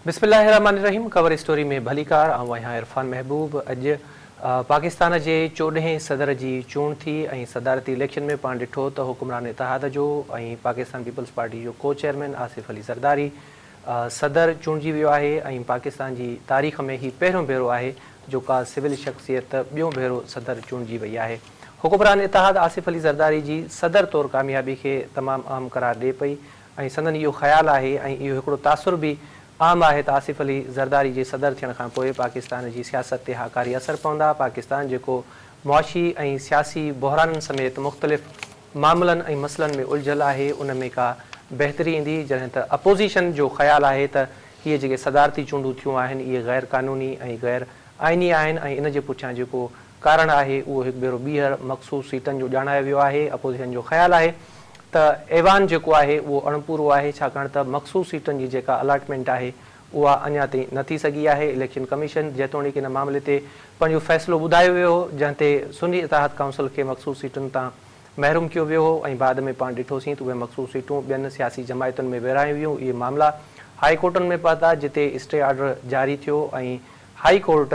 बिस्मिल्लाहिर्रहमानिर्रहीम। Cover story में भलीकार आहियां इरफान महबूब। अॼु पाकिस्तान जे 14हें सदर जी चूंड थी ऐं सदारती इलेक्शन में पाण ॾिठो त हुकुमरान इतिहाद जो ऐं पाकिस्तान पीपल्स पार्टी जो को चेयरमैन आसिफ अली ज़रदारी सदर चूंडिजी वियो आहे ऐं पाकिस्तान जी तारीख़ में ही पहिरियों भेरो आहे जो का सिविल शख़्सियत ॿियों भेरो सदर चूंडिजी वई आहे। हुकुमरान इतिहाद आसिफ अली ज़रदारी जी सदर तौरु कामयाबी खे तमामु अहम करार ॾिए पई ऐं संदनि इहो ख़्यालु आहे ऐं इहो हिकिड़ो तासुर बि आम आहे त आसिफ अली ज़रदारी जे सदर थियण खां पोइ पाकिस्तान जी सियासत ते हाकारी असर पवंदा। पाकिस्तान जेको मुआशी ऐं सियासी बहराननि समेत मुख़्तलिफ़ मामलनि ऐं मसइलनि में उलझल आहे उन में का बहितरी ईंदी, जॾहिं त अपोज़िशन जो ख़्यालु आहे त इहे जेके सदारती चूंडूं थियूं आहिनि इहे ग़ैर क़ानूनी ऐं ग़ैर आइनी आहिनि ऐं इन जे पुठियां जेको कारण आहे उहो हिकु भेरो ॿीहर मख़सूस सीटनि जो ॼाणायो वियो आहे। अपोज़िशन जो ख़्यालु आहे त ऐवान जेको आहे उहो अणपूरो आहे, छाकाणि त मख़सूस सीटनि जी जेका अलॉटमेंट आहे उहा अञा ताईं न थी सघी आहे। इलेक्शन कमीशन जेतोणीकि इन मामले ते पंहिंजो फ़ैसिलो ॿुधायो वियो हो, जंहिं ते सुन्नी इतिहाद काउंसिल खे मख़सूस सीटुनि तां महरूम कयो वियो हो ऐं बाद में पाण ॾिठोसीं त उहे मख़सूस सीटूं ॿियनि सियासी जमायतुनि में विरहायूं वियूं। इहे मामला हाई कोर्टनि में पहुता जिते स्टे ऑर्डर जारी थियो ऐं हाई कोर्ट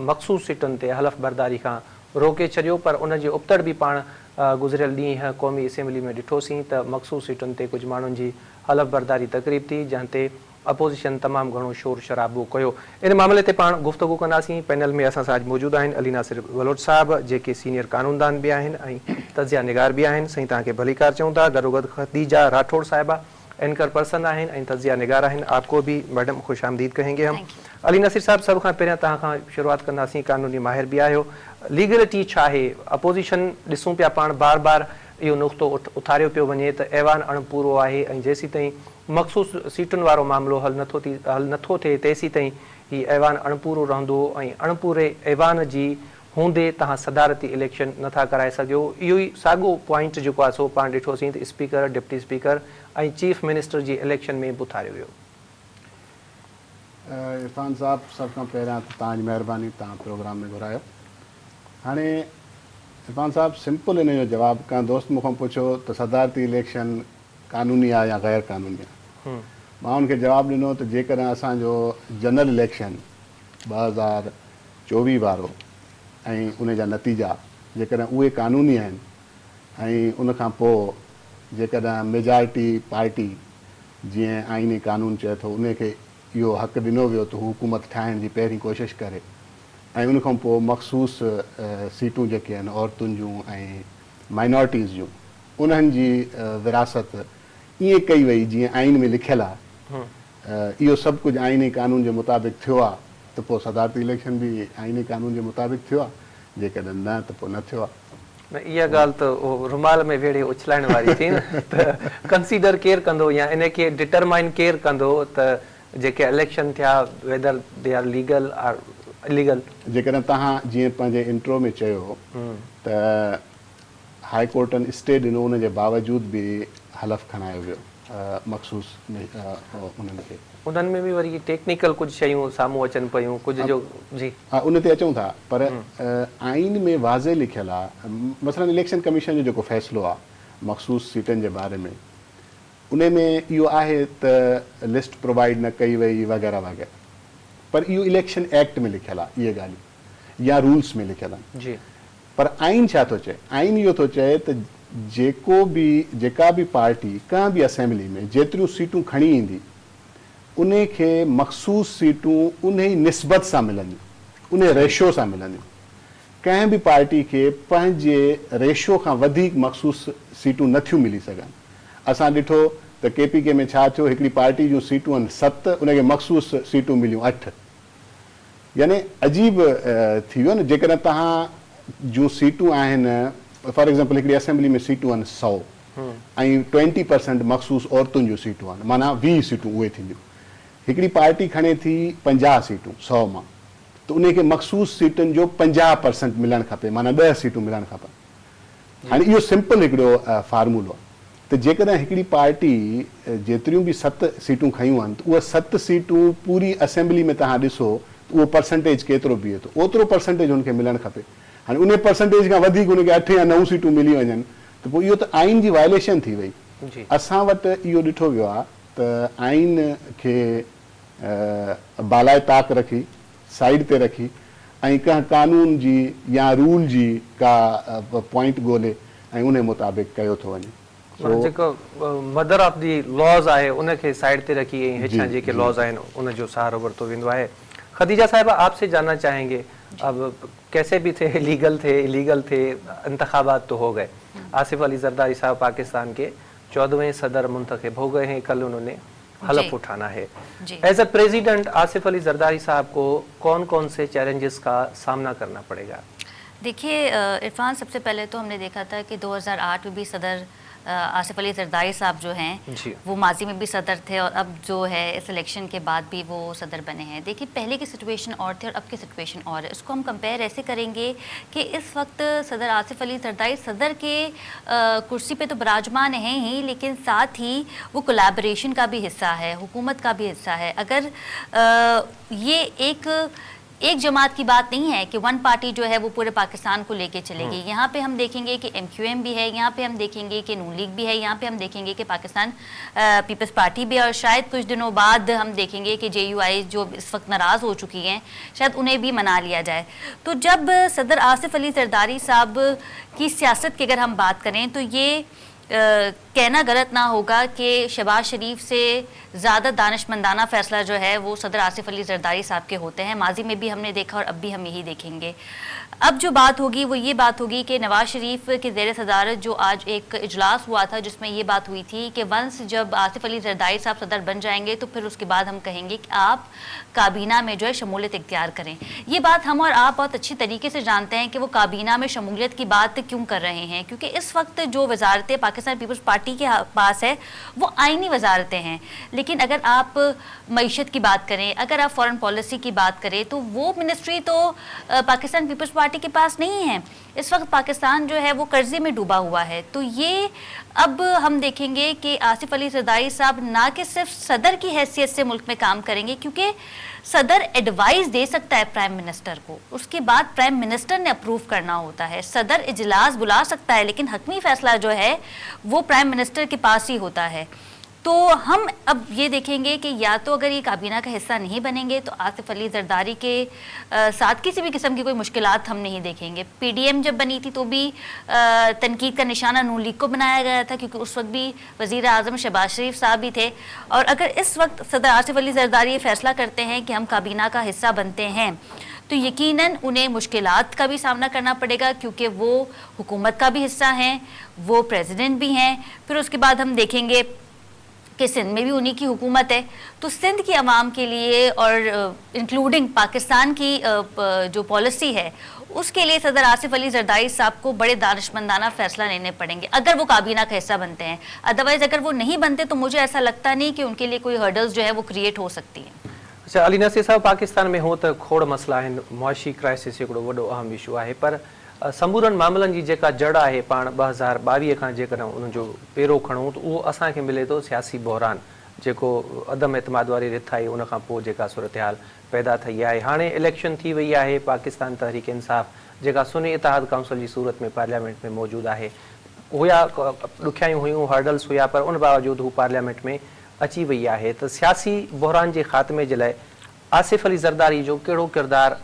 मख़सूस सीटुनि ते हलफ़ बरदारी खां रोके छॾियो, पर उन जे उबतड़ बि पाण गुज़िरियल ॾींहुं क़ौमी असेंबली में ॾिठोसीं त मख़सूस सीटुनि ते कुझु माण्हुनि जी हलफ़ बरदारी तक़रीब थी जंहिं ते अपोज़िशन तमामु घणो शोर शराबो कयो। इन मामले ते पाण गुफ़्तगू कंदासीं। पैनल में असां सां अॼु मौजूदु आहिनि अली नासिर वलोच साहब जेके सीनियर कानूनदान बि आहिनि ऐं तज़िया निगार बि आहिनि। साईं तव्हांखे भलीकार चऊं था। गॾोगॾु खदीजा राठौड़ साहिबा एंकर पर्सन आहिनि ऐं तज़िया निगार आहिनि। आपको भी मैडम खुश आमदीद कहेंगे हम। अली नसीर साहब सभ खां पहिरियां तव्हां खां शुरूआति कंदासीं। कानूनी माहिर बि आहियो, लीगलिटी छा आहे? अपोज़िशन ॾिसूं पिया पाण बार बार इहो नुक़्तो उथारियो पियो वञे त ऐवान अणपूरो आहे ऐं जेसीं ताईं मख़सूस सीटुनि वारो मामिलो हल नथो थिए तेसीं ताईं हीउ ऐवान अणपूरो रहंदो ऐं अणपूरे ऐवान जी हूंदे तव्हां सदारती इलेक्शन नथा कराए सघियो। इहो ई साॻियो पॉइंट जेको आहे सो पाण ॾिठोसीं त स्पीकर, डिप्टी स्पीकर ऐं चीफ मिनिस्टर जी इलेक्शन में बि उथारियो वियो। इरफान साहब सभ खां पहिरियां त तव्हांजी महिरबानी, तव्हां प्रोग्राम में घुरायो। हाणे इरफान साहब सिंपल इन जो जवाबु कंहिं दोस्त मूंखां पुछियो त सदारती इलेक्शन क़ानूनी आहे या ग़ैर क़ानूनी आहे, मां उनखे जवाबु ॾिनो त जेकॾहिं असांजो जनरल इलेक्शन 2024 वारो ऐं उन जा नतीजा जेकॾहिं उहे क़ानूनी आहिनि ऐं उनखां पोइ जेकॾहिं मेजॉरिटी पार्टी जीअं आइनी क़ानून चए थो उनखे इहो हक़ु ॾिनो वियो त हू हुकूमत ठाहिण जी पहिरीं कोशिशि करे ऐं उनखां पोइ मख़सूस सीटूं जेके आहिनि औरतुनि जूं ऐं माइनॉरिटीज़ जूं उन्हनि जी विरासत ईअं कई वई जीअं आइन में लिखियलु आहे। इहो सभु कुझु आइनी क़ानून जे मुताबिक़ थियो आहे त पोइ सदारती इलेक्शन बि आइनी क़ानून जे मुताबिक़ थियो आहे, जेकॾहिं न त पोइ न थियो आहे। इहा ॻाल्हि त रुमाल में वेड़े उछलाइण वारी थी न त कंसीडर केरु कंदो या इन खे डिटरमाइन केरु कंदो त जेके इलेक्शन थिया whether they are legal or illegal? जेकॾहिं तव्हां जीअं पंहिंजे इंट्रो में चयो त हाई कोर्टनि स्टे ॾिनो, उन जे बावजूदि बि हलफ़ खणायो वियो मख़सूस उन्हनि खे। उन्हनि में बि वरी टेक्निकल कुझु शयूं साम्हूं अचनि पियूं कुझु जो जी हा उन ते अचूं था, पर आइन में वाज़े लिखियलु आहे। मसलन इलेक्शन कमीशन जो जेको फ़ैसिलो आहे मख़सूस सीटनि जे बारे में उन में इहो आहे त लिस्ट प्रोवाइड न कई वई वग़ैरह वग़ैरह, पर इहो इलेक्शन एक्ट में लिखियलु आहे इहे ॻाल्हियूं या रूल्स में लिखियलु आहिनि जी। पर आइन छा थो चए? आइन इहो थो चए त जेका बि पार्टी कंहिं बि असेंबली में जेतिरियूं सीटूं खणी ईंदी उन खे मख़सूस सीटूं उन ई निस्बत सां मिलंदियूं, उन रेशो सां मिलंदियूं। कंहिं बि पार्टी खे पंहिंजे रेशो खां वधीक मख़सूस सीटूं नथियूं मिली सघनि। असां ॾिठो त KPK में छा थियो, हिकिड़ी पार्टी जूं सीटूं आहिनि 7, उनखे मख़सूस सीटूं मिलियूं 8। यानी अजीब थी वियो न। जेकॾहिं तव्हां जूं सीटूं आहिनि फॉर एग्ज़ाम्पल हिकिड़ी असेंबली में सीटूं आहिनि 100 ऐं 20% मख़सूस औरतुनि जूं सीटूं आहिनि, माना 20 सीटूं उहे थींदियूं। हिकिड़ी पार्टी खणे थी 50 सीटूं 100 मां, त उनखे मख़सूस सीटुनि जो 50% मिलणु खपे, माना 10 सीटूं मिलणु खपनि। हाणे इहो सिंपल हिकिड़ो फार्मूलो आहे त जेकॾहिं हिकिड़ी पार्टी जेतिरियूं बि 7 सीटूं खयूं आहिनि त उहा 7 सीटूं पूरी असेंबली में तव्हां ॾिसो त उहो परसेंटेज केतिरो बीहे थो, ओतिरो परसेंटेज हुनखे मिलणु खपे। हाणे उन परसेंटेज खां वधीक हुनखे 8 या 9 सीटूं मिली वञनि त पोइ इहो त आइन जी वायलेशन थी वई। असां वटि इहो ॾिठो वियो आहे त आइन खे बालाए ताक रखी, साइड ते रखी ऐं कंहिं कानून जी या रूल जी का पॉइंट ॻोल्हे ऐं उन मुताबिक़ कयो थो वञे। माना जेको मदर ऑफ दी लॉज आहे उनखे साइड ते रखी ऐं हेठां जेके जी। लॉज आहिनि उनजो सहारो वरितो वेंदो आहे। खदीजा साहिबा, आपसे जानना चाहेंगे, अब कैसे भी थे, लीगल थे इलीगल थे, इंतखाबात तो हो गए। आसिफ अली जरदारी साहब पाकिस्तान के 14वें सदर मुंतखब हो गए हैं, कल उन्होंने हलफ उठाना है। As a president Asif Ali Zardari साहब को कौन कौन से चैलेंजेस का सामना करना पड़ेगा? देखिए इरफान, सबसे पहले तो हमने देखा था कि 2008 में भी सदर आसिफ अली जरदारी साहब जो हैं वो माजी में भी सदर थे और अब जो है इस इलेक्शन के बाद भी वो सदर बने हैं। देखिए पहले की सिचुएशन और थी और अब की सिचुएशन और है। इसको हम कंपेयर ऐसे करेंगे कि इस वक्त सदर आसिफ अली जरदारी सदर के कुर्सी पे तो विराजमान हैं ही, लेकिन साथ ही वो कोलैबोरेशन का भी हिस्सा है, हुकूमत का भी हिस्सा है। अगर ये एक जमात की बात नहीं है कि वन पार्टी जो है वो पूरे पाकिस्तान को लेके चलेगी। यहाँ पे हम देखेंगे कि MQM भी है, यहाँ पे हम देखेंगे कि नून लीग भी है, यहाँ पे हम देखेंगे कि पाकिस्तान पीपल्स पार्टी भी है और शायद कुछ दिनों बाद हम देखेंगे कि JUI जो इस वक्त नाराज़ हो चुकी हैं शायद उन्हें भी मना लिया जाए। तो जब सदर आसिफ अली जरदारी साहब की सियासत की अगर हम बात करें तो ये कहना गलत ना होगा कि शहबाज शरीफ से ज़्यादा दानिशमंदाना फ़ैसला जो है वो सदर आसिफ अली जरदारी साहब के होते हैं। माजी में भी हमने देखा और अब भी हम यही देखेंगे। अब जो बात होगी वो ये बात होगी कि नवाज शरीफ के ज़ेर सदारत जो आज एक इजलास हुआ था जिसमें ये बात हुई थी कि वंस जब आसिफ अली जरदारी साहब सदर बन जाएंगे तो फिर उसके बाद हम कहेंगे कि आप काबीना में जो है शमूलियत इख्तियार करें। ये बात हम और आप बहुत अच्छी तरीके से जानते हैं कि वो काबीना में शमूलियत की बात क्यों कर रहे हैं, क्योंकि इस वक्त जो वजारतें पाकिस्तान पीपल्स पार्टी के पास है वो आईनी वजारतें हैं। लेकिन अगर आप मईशत की बात करें, अगर आप फॉरेन पॉलिसी की बात करें तो वो मिनिस्ट्री तो पाकिस्तान पीपल्स पार्टी के पास नहीं है। इस वक्त पाकिस्तान जो है वो कर्जे में डूबा हुआ है। तो ये अब हम देखेंगे कि आसिफ अली जरदारी साहब ना कि सिर्फ सदर की हैसियत से मुल्क में काम करेंगे, क्योंकि सदर एडवाइस दे सकता है प्राइम मिनिस्टर को, उसके बाद प्राइम मिनिस्टर ने अप्रूव करना होता है। सदर इजलास बुला सकता है लेकिन हकमी फैसला जो है वो प्राइम मिनिस्टर के पास ही होता है। तो हम अब ये देखेंगे कि या तो अगर ये काबीना का हिस्सा नहीं बनेंगे तो आसिफ अली जरदारी के साथ किसी भी किस्म की कोई मुश्किलात हम नहीं देखेंगे। PDM जब बनी थी तो भी तनकीद का निशाना नून लीग को बनाया गया था, क्योंकि उस वक्त भी वज़ीर आज़म शहबाज शरीफ साहब भी थे। और अगर इस वक्त सदर आसिफ अली जरदारी ये फैसला करते हैं कि हम काबीना का हिस्सा बनते हैं तो यकीनन उन्हें मुश्किलात का भी सामना करना पड़ेगा, क्योंकि वो हुकूमत का भी हिस्सा हैं, वो प्रेसिडेंट भी हैं। फिर उसके बाद हम देखेंगे कि सिंध में भी उन्हीं की हुकूमत है। तो सिंध की आवाम के लिए और इंक्लूडिंग पाकिस्तान की जो पॉलिसी है उसके लिए सदर आसिफ अली जरदारी साहब को बड़े दानिशमंदाना फैसला लेने पड़ेंगे अगर वो काबीना का हिस्सा बनते हैं। अदरवाइज अगर वो नहीं बनते तो मुझे ऐसा लगता नहीं कि उनके लिए कोई हर्डल्स जो है वो क्रिएट हो सकती हैं। अच्छा, अली नसीर साहब, पाकिस्तान में हो तो खोड़ मसला आहिनि, मुआशी क्राइसिस हिकिड़ो वॾो अहम इशू आहे, पर समूरनि मामलनि जी जेका जड़ आहे पाण 2022 खां जेकॾहिं उनजो पेरो खणूं त उहो असांखे मिले थो सियासी बहरान, जेको अदम एतमाद वारी रिथ आई उन खां पोइ जेका सूरत हाल पैदा थी आहे। हाणे इलेक्शन थी वई आहे, पाकिस्तान तहरीक इंसाफ़ जेका सुन्नी इतिहाद काउंसिल जी सूरत में पार्लियामेंट में मौजूदु आहे, हुया ॾुखियायूं हुयूं, हर्डल्स हुया, पर उन बावजूद हू पार्लियामेंट में अची वई आहे। त सियासी बहरान जे ख़ात्मे जे लाइ आसिफ अली जरदारी जो कहिड़ो किरदारु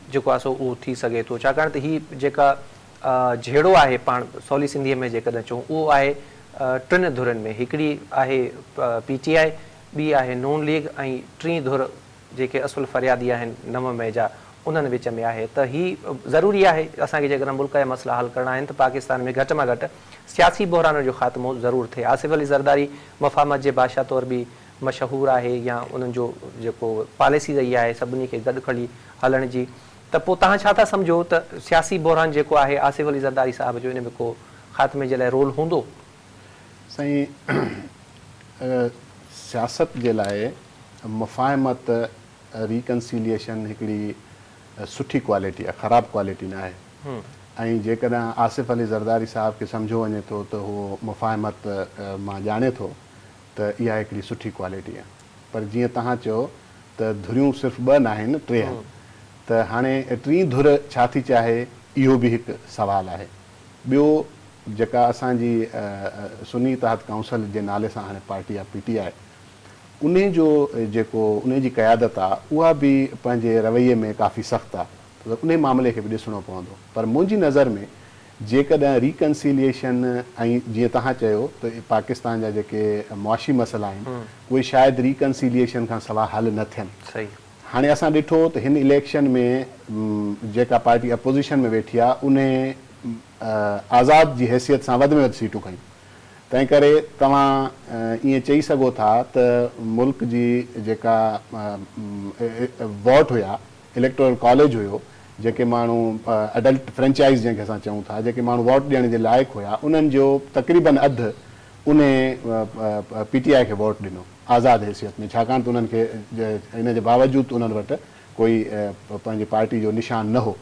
जेको आहे सो उहो थी सघे थो, छाकाणि त हीअ जेका झेड़ो आहे पाण सवली सिंधीअ में जेकॾहिं चऊं उहो आहे टिनि धुरनि में, हिकिड़ी आहे PTI, ॿी आहे नून लीग ऐं टीं धुर जेके असुल फरियादी आहिनि 9 मई जा उन्हनि विच में आहे। त हीअ ज़रूरी आहे असांखे जेकॾहिं मुल्क जा मसइला हल करणा आहिनि त पाकिस्तान में घटि में घटि सियासी बहरान जो ख़ात्मो ज़रूरु थिए। आसिफ अली जरदारी मफ़ामत जे बादशाह तौर बि मशहूरु आहे, या उन्हनि जो जेको पॉलिसी रही आहे सभिनी खे गॾु खणी हलण जी, त पोइ तव्हां छा था सम्झो त सियासी बहरान जेको आहे आसिफ अली जरदारी साहब जो इन में को ख़ात्मे जे लाइ रोल हूंदो? साईं, सियासत जे लाइ मुफ़ाहिमत रिकनसिलिएशन हिकिड़ी सुठी क्वालिटी आहे, ख़राबु क्वालिटी न आहे। ऐं जेकॾहिं आसिफ अली जरदारी साहब खे सम्झो वञे थो त उहो मुफ़ाहिमत मां ॼाणे थो त इहा हिकिड़ी सुठी क्वालिटी आहे। पर जीअं तव्हां चयो त धुरियूं सिर्फ़ु 2 न आहिनि, 3 आहिनि, त हाणे टीं धुर छा थी चाहे इहो बि हिकु सुवालु आहे। ॿियो जेका असांजी सुन्नी इतिहाद काउंसिल जे नाले सां हाणे पार्टी आहे PTI, उन जो जेको उन जी क़यादत आहे उहा बि पंहिंजे रवैये में काफ़ी सख़्तु आहे, त उन मामले खे बि ॾिसणो पवंदो। पर मुंहिंजी नज़र में जेकॾहिं रिकन्सिलिएशन ऐं जीअं तव्हां चयो त पाकिस्तान जा जेके मुआशी मसइला आहिनि उहे शायदि रिकन्सिलिएशन खां सवाइ हल न थियनि। सही। हाणे असां ॾिठो त हिन इलेक्शन में जेका पार्टी अपोज़िशन में वेठी आहे उन आज़ाद जी हैसियत सां वधि में वधि सीटूं खयूं। तंहिं करे तव्हां ईअं चई सघो था त मुल्क जी जेका वोट हुया, इलेक्टोरल कॉलेज हुयो, जेके माण्हू अडल्ट फ्रेंचाइज़ जंहिंखे असां चऊं था, जेके माण्हू वोट ॾियण जे लाइक़ु हुया, उन्हनि जो तक़रीबन अधु उन PTI खे वोट ॾिनो आज़ाद हैसियत में, छाकाणि त उन्हनि खे इन जे बावजूदि उन्हनि वटि कोई पंहिंजी पार्टी जो निशान न हो।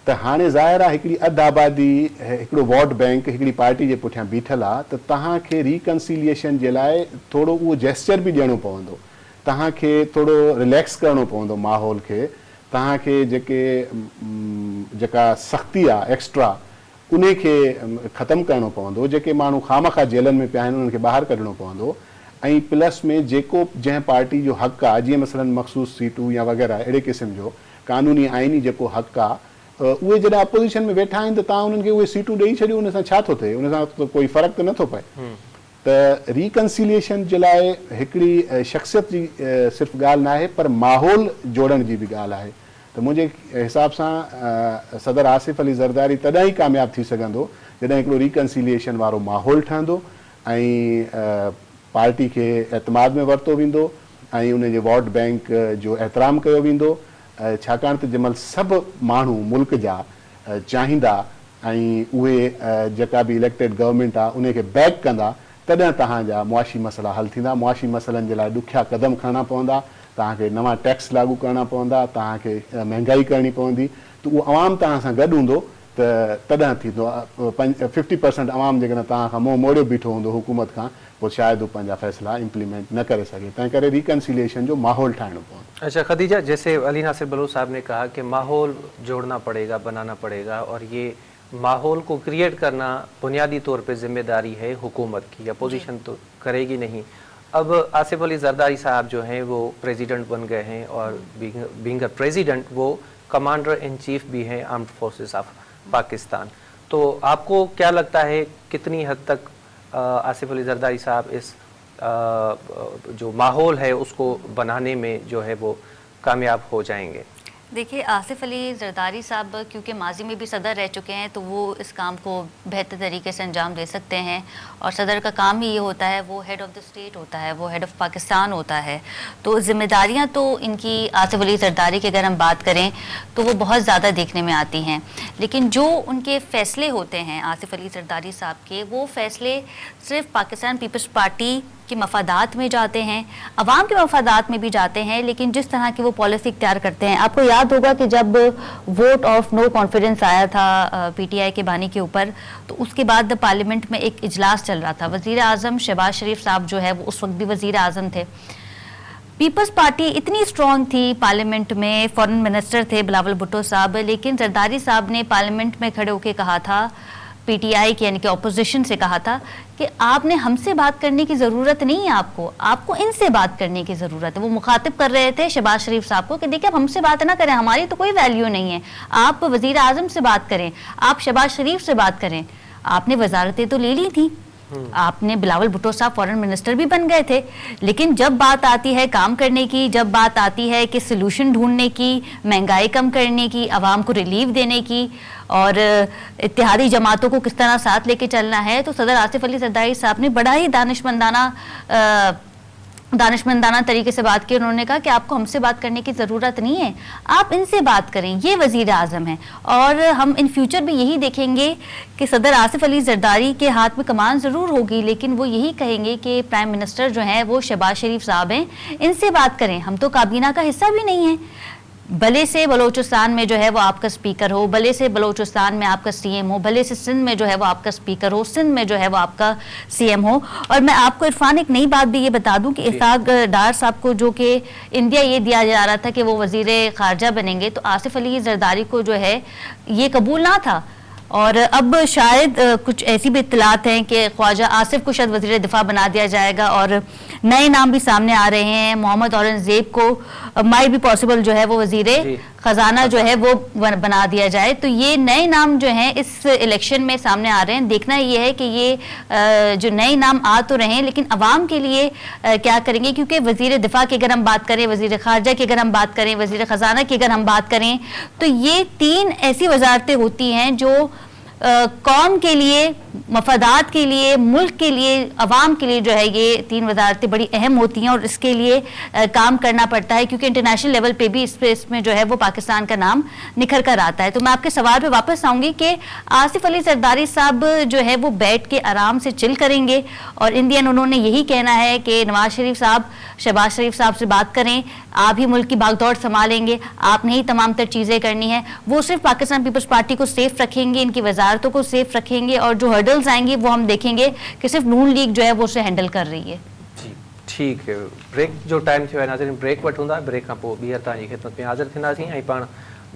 त हाणे ज़ाहिर आहे हिकिड़ी अधु आबादी, हिकिड़ो वोट बैंक हिकिड़ी पार्टी जे पुठियां बीठल आहे, त तव्हांखे रिकन्सिलिएशन जे लाइ थोरो उहो जेस्चर बि ॾियणो पवंदो, तव्हांखे थोरो रिलैक्स करिणो पवंदो माहौल खे, तव्हांखे जेका सख़्ती आहे एक्स्ट्रा उन खे ख़तमु करिणो पवंदो, जेके माण्हू खामखा जेलनि में पिया आहिनि उन्हनि खे ॿाहिरि कढणो पवंदो, ऐं प्लस में जेको जंहिं पार्टी जो हक़ु आहे, जीअं मसलन मख़सूस सीटूं या वग़ैरह अहिड़े क़िस्म जो क़ानूनी आइनी जेको हक़ु आहे, उहे जॾहिं अपोज़िशन में वेठा आहिनि त तव्हां उन्हनि खे उहे सीटूं ॾेई छॾियो, उन सां छा थो थिए, उन सां त कोई फ़र्क़ु त नथो पए। त रिकन्सिलिएशन जे लाइ हिकिड़ी शख़्सियत जी सिर्फ़ु ॻाल्हि न आहे, पर माहौल जोड़ण जी बि ॻाल्हि आहे। त मुंहिंजे हिसाब सां सदर आसिफ़ अली ज़रदारी तॾहिं ई कामयाबु थी सघंदो जॾहिं हिकिड़ो रिकन्सिलिएशन वारो माहौल ठहंदो ऐं पार्टी खे एतमाद में वरितो वेंदो ऐं उन जे वोट बैंक जो एहतराम कयो वेंदो, छाकाणि त जंहिंमहिल सभु माण्हू मुल्क जा चाहींदा ऐं उहे जेका बि इलेक्टेड गवर्नमेंट आहे उन खे बैक कंदा, तॾहिं तव्हांजा मुआशी मसइला हल थींदा। मुआशी मसइलनि जे लाइ ॾुखिया क़दम खणणा पवंदा, तव्हांखे नवां टैक्स लागू करणा पवंदा, तव्हांखे महांगाई करणी पवंदी, त उहो अवाम तव्हां सां गॾु हूंदो त तॾहिं थींदो। 50% अवाम जेकॾहिं तव्हां खां मुंहुं मोड़ियो बीठो हूंदो हुकूमत खां, पोइ शायदि हू पंहिंजा फ़ैसिला इम्प्लीमेंट न करे सघे। तंहिं करे रिकन्सिलिएशन जो माहौल ठाहिणो पवंदो। अच्छा खदीजा, जैसे अली नासिर बलूच साहब ने कहा कि माहौल जोड़ना पड़ेगा, बनाना पड़ेगा, और ये माहौल को क्रिएट करना बुनियादी तौर पे जिम्मेदारी है हुकूमत की, अपोजिशन तो करेगी नहीं। अब आसिफ अली जरदारी साहब जो हैं वो प्रेसिडेंट बन गए हैं और बीइंग अ प्रेसिडेंट वो कमांडर इन चीफ भी हैं आर्म्ड फोर्सेस ऑफ पाकिस्तान। तो आपको क्या लगता है कितनी हद तक आसिफ अली जरदारी साहब इस जो माहौल है उसको बनाने में जो है वो कामयाब हो जाएंगे? देखिए, आसिफ अली जरदारी साहब क्योंकि माजी में भी सदर रह चुके हैं तो वो इस काम को बेहतर तरीके से अंजाम दे सकते हैं, और सदर का काम ही ये होता है, वो हेड ऑफ़ द स्टेट होता है, वो हेड ऑफ़ पाकिस्तान होता है। तो जिम्मेदारियां तो इनकी आसिफ अली जरदारी की अगर हम बात करें तो वो बहुत ज़्यादा देखने में आती हैं, लेकिन जो उनके फ़ैसले होते हैं आसिफ अली जरदारी साहब के, वो फ़ैसले सिर्फ पाकिस्तान पीपल्स पार्टी के मफादात में जाते हैं, अवाम के मफादात में भी जाते हैं, लेकिन जिस तरह की वो पॉलिसी इख्तियार करते हैं। आपको याद होगा कि जब वोट ऑफ नो कॉन्फिडेंस आया था PTI के बानी के ऊपर, तो उसके बाद पार्लियामेंट में एक इजलास चल रहा था। वज़ीर आज़म शहबाज शरीफ साहब जो है वो उस वक्त भी वज़ीर आज़म थे। पीपल्स पार्टी इतनी स्ट्रॉन्ग थी पार्लियामेंट में, फॉरेन मिनिस्टर थे बिलावल भुट्टो साहब, लेकिन जरदारी साहब ने पार्लियामेंट में खड़े होकर कहा था, PTI की यानी कि ऑपोजिशन से कहा था कि आपने हमसे बात करने की ज़रूरत नहीं है, आपको इनसे बात करने की ज़रूरत है। वो मुखातिब कर रहे थे शहबाज शरीफ साहब को कि देखिए, आप हमसे बात ना करें, हमारी तो कोई वैल्यू नहीं है, आप वज़ीर आज़म से बात करें, आप शहबाज शरीफ से बात करें। आपने वजारतें तो ले ली थी, आपने बिलावल भुट्टो साहब फॉरेन मिनिस्टर भी बन गए थे, लेकिन जब बात आती है काम करने की, जब बात आती है कि सलूशन ढूंढने की, महंगाई कम करने की, आवाम को रिलीफ देने की और इत्तेहादी जमातों को किस तरह साथ लेके चलना है, तो सदर आसिफ अली जरदारी साहब ने बड़ा ही दानिशमंदाना तरीके से बात की। उन्होंने कहा कि आपको हमसे बात करने की ज़रूरत नहीं है, आप इनसे बात करें, ये वज़ीर आज़म है। और हम इन फ्यूचर भी यही देखेंगे कि सदर आसिफ अली जरदारी के हाथ में कमान ज़रूर होगी, लेकिन वो यही कहेंगे कि प्राइम मिनिस्टर जो हैं वो शहबाज शरीफ साहब हैं, इनसे बात करें, हम तो काबीना का हिस्सा भी नहीं हैं। भले से बलोचिस्तान में जो है वो आपका स्पीकर हो, भले से बलोचिस्तान में आपका CM हो, भले से सिंध में जो है वो आपका स्पीकर हो, सिंध में जो है वो आपका CM हो। और मैं आपको इरफान एक नई बात भी ये बता दूं कि इसाक डार साहब को जो कि इंडिया ये दिया जा रहा था कि वो वज़ीर ख़ारजा बनेंगे, तो आसिफ अली जरदारी को जो है ये कबूल ना था। और अब शायद कुछ ऐसी भी इत्तलात हैं कि ख्वाजा आसिफ को शायद वज़ीर दिफा बना दिया जाएगा और नए नाम भी सामने आ रहे हैं। मोहम्मद औरंगजेब को माई भी पॉसिबल जो है वो वज़ीर खजाना जो है वो बना दिया जाए। तो ये नए नाम जो हैं इस इलेक्शन में सामने आ रहे हैं। देखना ये है कि ये जो नए नाम आ तो रहे हैं लेकिन अवाम के लिए क्या करेंगे, क्योंकि वज़ीर दिफा की अगर हम बात करें, वज़ीर खारजा की अगर हम बात करें, वज़ीर खजाना की अगर हम बात करें, तो ये 3 ऐसी वजारतें होती हैं जो कौम के लिए, मफादात के लिए, मुल्क के लिए, अवाम के लिए जो है ये 3 वजारतें बड़ी अहम होती हैं और इसके लिए काम करना पड़ता है, क्योंकि इंटरनेशनल लेवल पे भी इसमें जो है वो पाकिस्तान का नाम निखर कर आता है। तो मैं आपके सवाल पे वापस आऊँगी कि आसिफ अली जरदारी साहब जो है वो बैठ के आराम से चिल करेंगे और इन दी एंड उन्होंने यही कहना है कि नवाज शरीफ साहब, शहबाज शरीफ साहब से बात करें, आप ही मुल्क की भागदौड़ संभालेंगे, आपने ही तमाम तर चीज़ें करनी है। वो सिर्फ पाकिस्तान पीपल्स पार्टी को सेफ रखेंगे, इनकी वजारतों को सेफ रखेंगे और जो हर्डल्स आएंगी वो हम देखेंगे कि सिर्फ नून लीग जो है वो उसे हैंडल कर रही है। जी ठीक है, ब्रेक जो टाइम थियो आहे नाज़रीन, ब्रेक वठूंदा, ब्रेक खां पोइ ॿीहर तव्हांजी ख़िदमत में हाज़िर थींदासीं ऐं पाण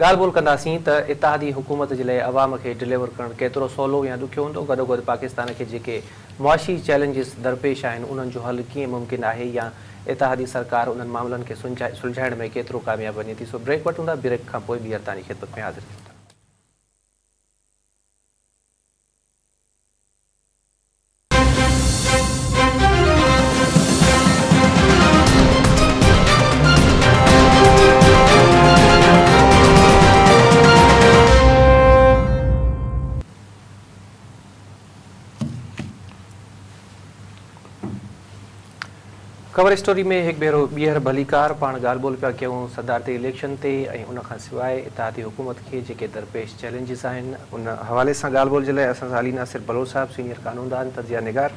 ॻाल्हि ॿोल कंदासीं त इत्तेहादी हुकूमत जे लाइ अवाम खे डिलीवर करणु केतिरो सवलो या ॾुखियो हूंदो, गॾोगॾु पाकिस्तान खे जेके मुआशी चैलेंजिस दरपेश आहिनि उन्हनि जो हल कीअं मुमकिन आहे या इत्तेहादी सरकार उन्हनि मामलनि खे सुलझाइण में केतिरो कामयाब वञे थी। सो ब्रेक वठूंदा, ब्रेक खां पोइ ॿीहर तव्हांजी ख़िदमत में हाज़िर थींदा। खबर स्टोरी में एक भेरो ॿीहर भलीकार पाण ॻाल्हि ॿोल पिया कयूं सदारती इलेक्शन ते ऐं उनखां सवाइ इत्तेहादी हुकूमत खे जेके दरपेश चैलेंजिस आहिनि उन हवाले सां ॻाल्हि ॿोल जे लाइ असां सां अली नासिर बलोच साहब सीनियर कानूनदान तजिया निगार,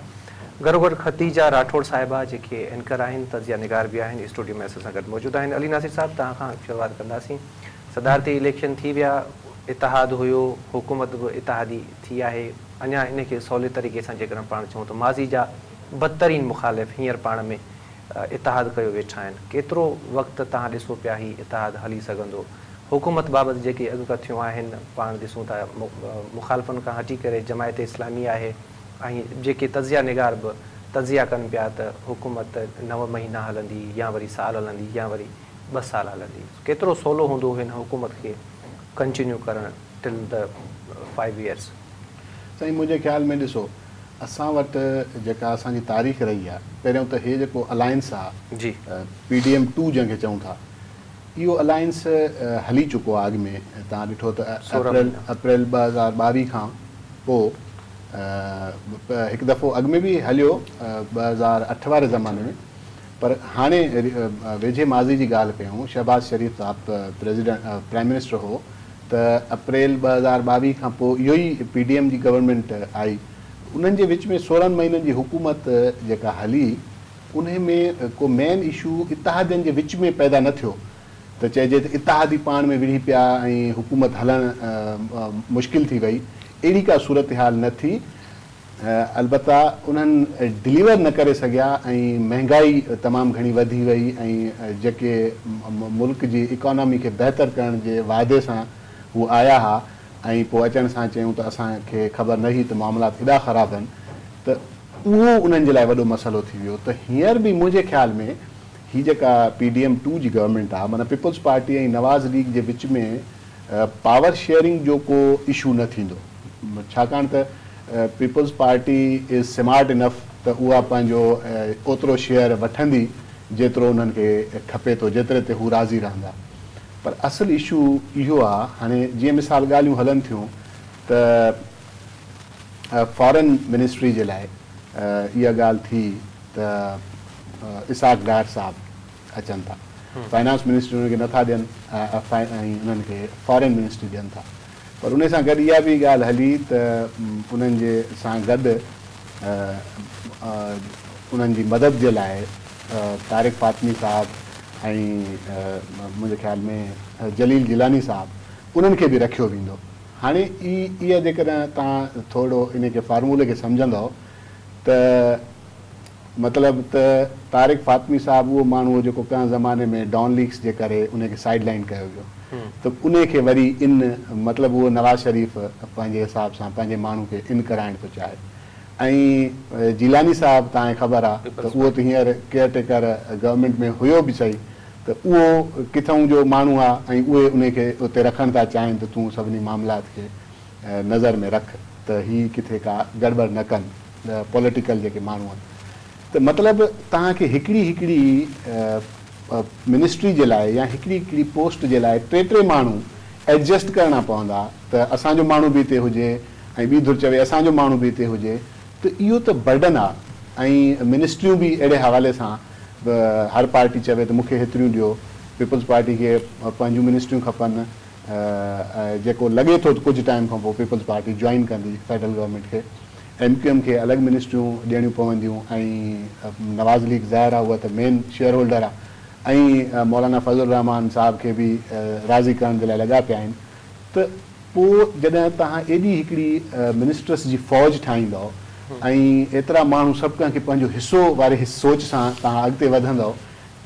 गॾोगॾु खतीजा राठौड़ साहिबा जेके एंकर आहिनि, तजिया निगार बि आहिनि, स्टूडियो में असां सां गॾु मौजूदु आहिनि। अली नासिर साहब, तव्हां खां शुरूआति कंदासीं। सदारती इलेक्शन थी विया, इत्तेहाद हुयो, हुकूमत बि इत्तेहादी थी आहे, अञा इनखे सवले तरीक़े सां जेकॾहिं पाण चऊं त माज़ी जा बदतरीन मुखालिफ़ हींअर पाण में इत्तेहाद कयो वेठा आहिनि। केतिरो वक़्तु तव्हां ॾिसो पिया ही इत्तेहाद हली सघंदो? हुकूमत बाबति जेके अॻकथियूं आहिनि पाण ॾिसूं था मुखालिफ़नि खां हटी करे जमायत इस्लामी आहे ऐं जेके तजिया निगार बि तजिया कनि पिया त हुकूमत 9 महीना हलंदी या वरी साल हलंदी या वरी 2 साल हलंदी। केतिरो सवलो हूंदो हिन हुकूमत खे कंटिन्यू करणु टिल द 5 years? साईं, मुंहिंजे ख़्याल में ॾिसो, असां वटि जेका असांजी तारीख़ रही आहे, पहिरियों त हे जेको अलायंस आहे जी PDM 2 जंहिंखे चऊं था, इहो अलायंस हली चुको आहे। अॻु में तव्हां ॾिठो त अप्रैल 2022 खां पोइ हिकु दफ़ो अॻु में बि हलियो 2008 वारे ज़माने में, पर हाणे वेझे माज़ी जी ॻाल्हि कयूं, शहबाज शरीफ़ साहब प्राइम मिनिस्टर हो त अप्रैल 2022 खां पोइ इहो ई PDM जी गवर्नमेंट आई। उन्हनि जे विच में 16 महीननि जी हुकूमत जेका हली, उन में को मेन इशू इत्तेहादियुनि जे विच में पैदा न थियो त चइजे त इत्तेहादी पाण में विढ़ी पिया ऐं हुकूमत हलणु मुश्किल थी वई। अहिड़ी का सूरत हाल न थी। अलबत्ता उन्हनि डिलीवर न करे सघिया ऐं महांगाई तमामु घणी वधी वई ऐं जेके मुल्क जी इकोनॉमी खे बहितर करण जे वाइदे सां हू आया हुआ ऐं पोइ अचण सां चयूं त असांखे ख़बर न हुई त मामलात हेॾा ख़राबु आहिनि, त उहो उन्हनि जे लाइ वॾो मसइलो थी वियो। त हींअर बि मुंहिंजे ख़्याल में हीअ जेका PDM 2 जी गवर्नमेंट आहे, माना पीपल्स पार्टी ऐं नवाज़ लीग जे विच में पावर शेयरिंग जो को इशू न थींदो, छाकाणि त Peoples Party is smart enough त उहा पंहिंजो ओतिरो शेयर वठंदी जेतिरो उन्हनि खे खपे थो, जेतिरे ते हू राज़ी रहंदा। पर असुलु इशू इहो आहे, हाणे जीअं मिसाल ॻाल्हियूं हलनि थियूं त फॉरेन मिनिस्ट्री जे लाइ इहा ॻाल्हि थी त इसाक डार साहब अचनि था, फाइनेंस मिनिस्ट्री उनखे नथा ॾियनि ऐं उन्हनि खे फॉरेन मिनिस्ट्री ॾियनि था। पर उन सां गॾु इहा बि ॻाल्हि हली त उन्हनि जे सां गॾु उन्हनि जी मदद जे लाइ तारिक फातमी साहब ऐं मुंहिंजे ख़्याल में जलील जिलानी साहब उन्हनि खे बि रखियो वेंदो। हाणे इहा जेकॾहिं तव्हां थोरो इन खे फार्मूले खे सम्झंदव त मतिलबु त तारिक फातमी साहब उहो माण्हू जेको कंहिं ज़माने में डॉन लीग्स जे करे उनखे साइड लाइन कयो वियो, त उन खे वरी इन मतिलबु उहो नवाज़ शरीफ़ पंहिंजे हिसाब सां पंहिंजे माण्हू खे इन कराइण थो चाहे। ऐं जीलानी साहिबु तव्हांखे ख़बर आहे त उहो त हींअर केयरटेकर गवर्नमेंट में हुयो बि सही, त उहो किथां जो माण्हू आहे ऐं उहे उन खे उते रखणु था चाहिनि त तूं सभिनी मामलात खे नज़र में रख त हीअ किथे का गड़बड़ न कनि पॉलिटिकल जेके माण्हू आहिनि। त मतिलबु तव्हांखे हिकिड़ी मिनिस्ट्री जे लाइ या हिकिड़ी पोस्ट जे लाइ टे माण्हू एडजस्ट करणा पवंदा त असांजो माण्हू बि हिते हुजे ऐं ॿी धुर चवे असांजो माण्हू बि हिते हुजे, त इहो त बर्डन आहे। ऐं मिनिस्ट्रियूं बि अहिड़े हवाले सां हर पार्टी चवे त मूंखे हेतिरियूं ॾियो, पीपल्स पार्टी खे पंहिंजूं मिनिस्ट्रियूं खपनि, जेको लॻे थो कुझु टाइम खां पोइ पीपल्स पार्टी जॉइन कंदी फेडरल गवर्नमेंट खे, MQM खे अलॻि मिनिस्ट्रियूं ॾियणियूं पवंदियूं ऐं नवाज़ लीग ज़ाहिर आहे उहा त मेन शेयर होल्डर आहे, ऐं मौलाना फज़ल रहमान साहिब खे बि राज़ी करण जे लाइ लॻा पिया आहिनि। त पोइ जॾहिं तव्हां एॾी हिकिड़ी मिनिस्टर्स जी फ़ौज ठाहींदव ऐं एतिरा माण्हू सभु कंहिंखे पंहिंजो हिसो वारे सोच सां तव्हां अॻिते वधंदव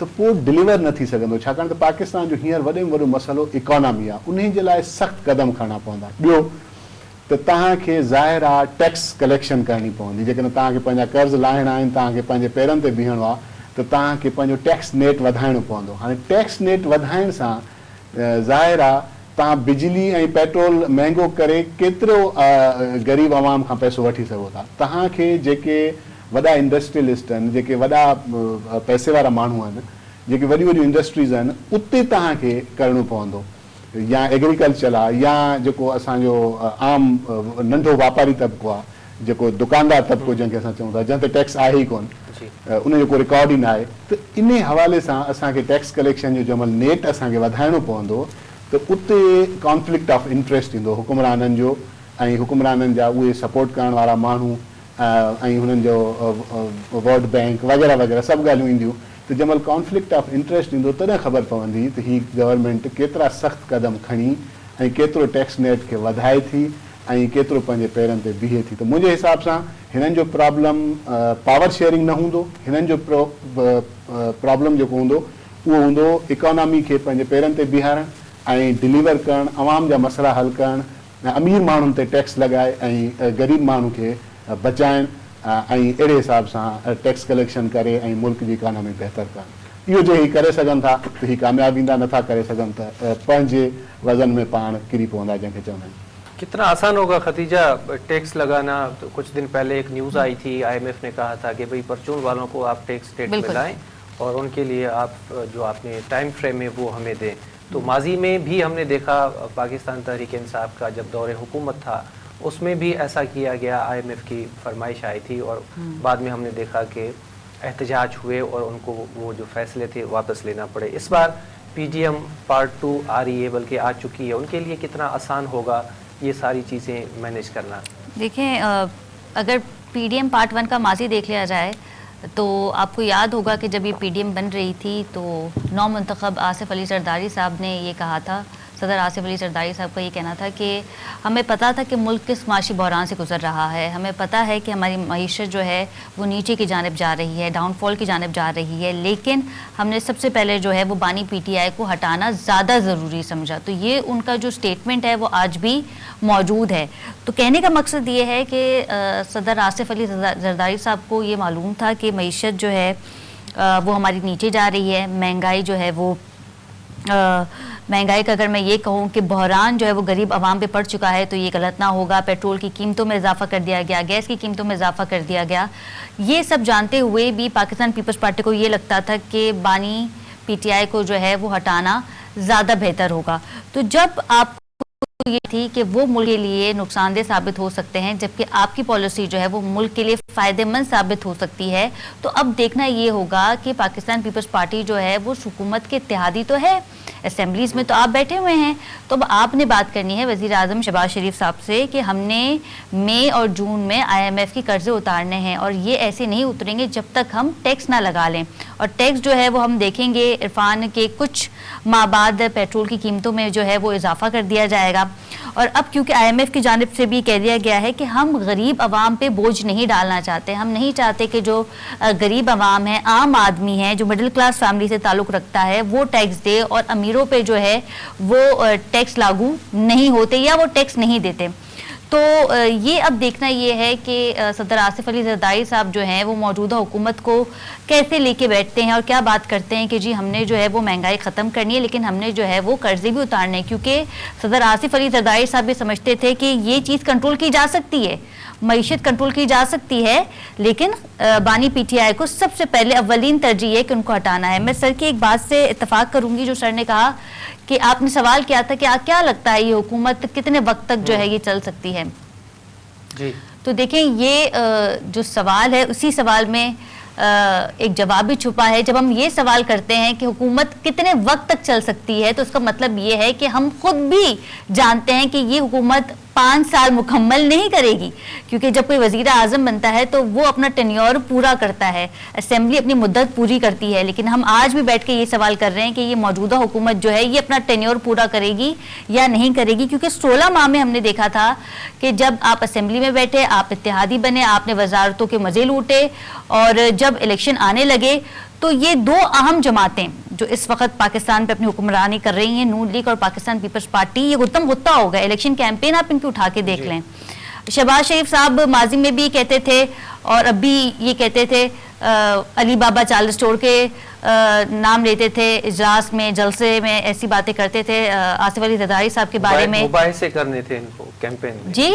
त पोइ डिलीवर न थी सघंदो, छाकाणि त पाकिस्तान जो हींअर वॾे में वॾो मसइलो इकोनॉमी आहे, उन जे लाइ सख़्तु क़दम खणणा पवंदा। ॿियो त तव्हांखे ज़ाहिर आहे टैक्स कलेक्शन करणी पवंदी, जेकॾहिं तव्हांखे पंहिंजा कर्ज़ लाहिणा आहिनि, तव्हांखे पंहिंजे पेरनि ते बीहणो आहे त तव्हांखे पंहिंजो टैक्स नेट वधाइणो पवंदो। हाणे टैक्स नेट वधाइण सां ज़ाहिर आहे तव्हां बिजली ऐं पेट्रोल महांगो करे केतिरो ग़रीब आवाम खां पैसो वठी सघो था। तव्हांखे जेके वॾा इंडस्ट्रियलिस्ट आहिनि, जेके वॾा पैसे वारा माण्हू आहिनि, जेके वॾियूं वॾियूं इंडस्ट्रीज़ आहिनि, उते तव्हांखे करिणो पवंदो, या एग्रीकल्चर आहे या जेको असांजो आम नंढो वापारी तबिको आहे, जेको दुकानदार तबिको जंहिंखे असां चऊं था, जंहिं ते टैक्स आहे ई कोन, उनजो को रिकॉर्ड ई न आहे। त इन हवाले सां असांखे टैक्स कलेक्शन जो जंहिं महिल नेट असांखे वधाइणो पवंदो त उते कॉन्फ्लिक्ट ऑफ इंट्रस्ट ईंदो हुकुमराननि जो ऐं हुकुमराननि जा उहे सपोर्ट करण वारा माण्हू ऐं हुननि जो वोट बैंक वग़ैरह वग़ैरह सभु ॻाल्हियूं ईंदियूं। त जंहिं महिल कॉन्फ्लिक्ट ऑफ इंट्रस्ट ईंदो तॾहिं ख़बर पवंदी त हीअ गवर्नमेंट केतिरा सख़्तु क़दम खणी ऐं केतिरो टैक्स नेट खे वधाए थी ऐं केतिरो पंहिंजे पेरनि ते बीहे थी। त मुंहिंजे हिसाब सां हिननि जो प्रॉब्लम पावर शेयरिंग न हूंदो, हिननि जो प्रॉब्लम जेको हूंदो उहो हूंदो इकोनॉमी खे पंहिंजे पेरनि ते बीहारणु ऐं डिलीवर करणु, अवाम जा मसइला हल करणु, अमीर माण्हुनि ते टैक्स लॻाए ऐं ग़रीब माण्हू खे बचाइणु ऐं अहिड़े हिसाब सां टैक्स कलेक्शन करे ऐं मुल्क जी इकोनॉमी बहितर करणु। इहो जे हीअ करे सघनि था त हीअ कामयाबु ईंदा, नथा करे सघनि त पंहिंजे वज़न में पाण किरी पवंदा, जंहिंखे चवंदा आहिनि। कितना आसान होगा खतीजा टैक्स लगाना? तो कुछ दिन पहले एक न्यूज़ आई थी, IMF ने कहा था कि भाई परचून वालों को आप टैक्स स्टेट में लाएं और उनके लिए आप जो आपने टाइम फ्रेम है वो हमें दें। तो माजी में भी हमने देखा पाकिस्तान तहरीक इंसाफ का जब दौरे हुकूमत था उसमें भी ऐसा किया गया, IMF की फरमाइश आई थी और बाद में हमने देखा कि एहतजाज हुए और उनको वो जो फैसले थे वापस लेना पड़े। इस बार PDM पार्ट 2 आ रही है, बल्कि आ चुकी है, उनके लिए कितना आसान होगा ये सारी चीज़ें मैनेज करना? देखें, अगर PDM पार्ट 1 का माजी देख लिया जाए तो आपको याद होगा कि जब ये PDM बन रही थी तो नौ मुंतखब आसिफ अली जरदारी साहब ने ये कहा था, सदर आसिफ अली जरदारी साहब का ये कहना था कि हमें पता था कि मुल्क किस माशी बहरान से गुजर रहा है, हमें पता है कि हमारी मईशत जो है वो नीचे की जानिब जा रही है, डाउनफॉल की जानिब जा रही है, लेकिन हमने सबसे पहले जो है वो बानी PTI को हटाना ज़्यादा ज़रूरी समझा। तो ये उनका जो स्टेटमेंट है वो आज भी मौजूद है। तो कहने का मकसद ये है कि सदर आसिफ अली जरदारी साहब को ये मालूम था कि मईशत जो है वो हमारी नीचे जा रही है, महंगाई जो है वो महंगाई का अगर मैं ये कहूँ कि बहरान जो है वो गरीब आवाम पे पड़ चुका है तो ये गलत ना होगा। पेट्रोल की कीमतों में इजाफा कर दिया गया, गैस की कीमतों में इजाफा कर दिया गया। ये सब जानते हुए भी पाकिस्तान पीपल्स पार्टी को ये लगता था कि बानी PTI को जो है वो हटाना ज़्यादा बेहतर होगा। तो जब आप ये थी कि वो मुल्क के लिए नुकसानदेह साबित हो सकते हैं जबकि आपकी पॉलिसी जो है वो मुल्क के लिए फ़ायदेमंद साबित हो सकती है, तो अब देखना ये होगा कि पाकिस्तान पीपल्स पार्टी जो है वो हुकूमत के इत्तेहादी तो है, असेंबलीज़ में तो आप बैठे हुए हैं, तो अब आपने बात करनी है वज़ीर आज़म शहबाज शरीफ साहब से कि हमने मई और जून में IMF की कर्ज़े उतारने हैं और ये ऐसे नहीं उतरेंगे जब तक हम टैक्स ना लगा लें। और टैक्स जो है वो हम देखेंगे इरफान के कुछ माह बाद पेट्रोल की कीमतों में जो है वो इजाफा कर दिया जाएगा। और अब क्योंकि IMF की जानिब से भी कह दिया गया है कि हम गरीब आवाम पे बोझ नहीं डालना चाहते, हम नहीं चाहते कि जो गरीब आवाम है, आम आदमी है, जो मिडिल क्लास फैमिली से ताल्लुक़ रखता है, वो टैक्स दे और अमीरों पे जो है वो टैक्स लागू नहीं होते या वो टैक्स नहीं देते। तो ये अब देखना ये है कि सदर आसिफ अली जरदारी साहब जो हैं वो मौजूदा हुकूमत को कैसे लेके बैठते हैं और क्या बात करते हैं कि जी हमने जो है वो महंगाई ख़त्म करनी है, लेकिन हमने जो है वो कर्जे भी उतारने हैं, क्योंकि सदर आसिफ अली जरदारी साहब भी समझते थे कि ये चीज़ कंट्रोल की जा सकती है, मईशत कंट्रोल की जा सकती है, लेकिन बानी PTI को सबसे पहले अव्वलीन तरजीह है कि उनको हटाना है। मैं सर की एक बात से इत्तफाक करूंगी जो सर ने कहा कि आपने सवाल किया था कि क्या लगता है ये हुकूमत कितने वक्त तक जो है ये चल सकती है। जी तो देखें ये जो सवाल है उसी सवाल में एक जवाब भी छुपा है। जब हम ये सवाल करते हैं कि हुकूमत कितने वक्त तक चल सकती है, तो उसका मतलब ये है कि हम खुद भी जानते हैं कि ये हुकूमत 5 साल मुकम्मल नहीं करेगी, क्योंकि जब कोई वज़ीर आज़म बनता है तो वो अपना टेन्योर पूरा करता है, असेंबली अपनी मुद्दत पूरी करती है। लेकिन हम आज भी बैठ के ये सवाल कर रहे हैं कि ये मौजूदा हुकूमत जो है ये अपना टेन्योर पूरा करेगी या नहीं करेगी, क्योंकि 16 माह में हमने देखा था कि जब आप असेंबली में बैठे, आप इत्तेहादी बने, आपने वजारतों के मज़े लूटे, और जब इलेक्शन आने लगे तो ये 2 अहम जमातें जो इस वक्त पाकिस्तान पे अपनी हुक्मरानी कर रही हैं, नून लीग और पाकिस्तान पीपल्स पार्टी, ये गुत्तम गुत्ता हो गया। इलेक्शन कैंपेन आप इनकी उठा के देख लें। शहबाज शरीफ साहब माजी में भी कहते थे और अब भी ये कहते थे, अली बाबा चार्ल्स स्टोर के नाम लेते थे, इजलास में, जलसे में ऐसी बातें करते थे आसिफ अली जरदारी साहब के बारे में। मुबाहिसे करने थे इनको कैंपेन में। जी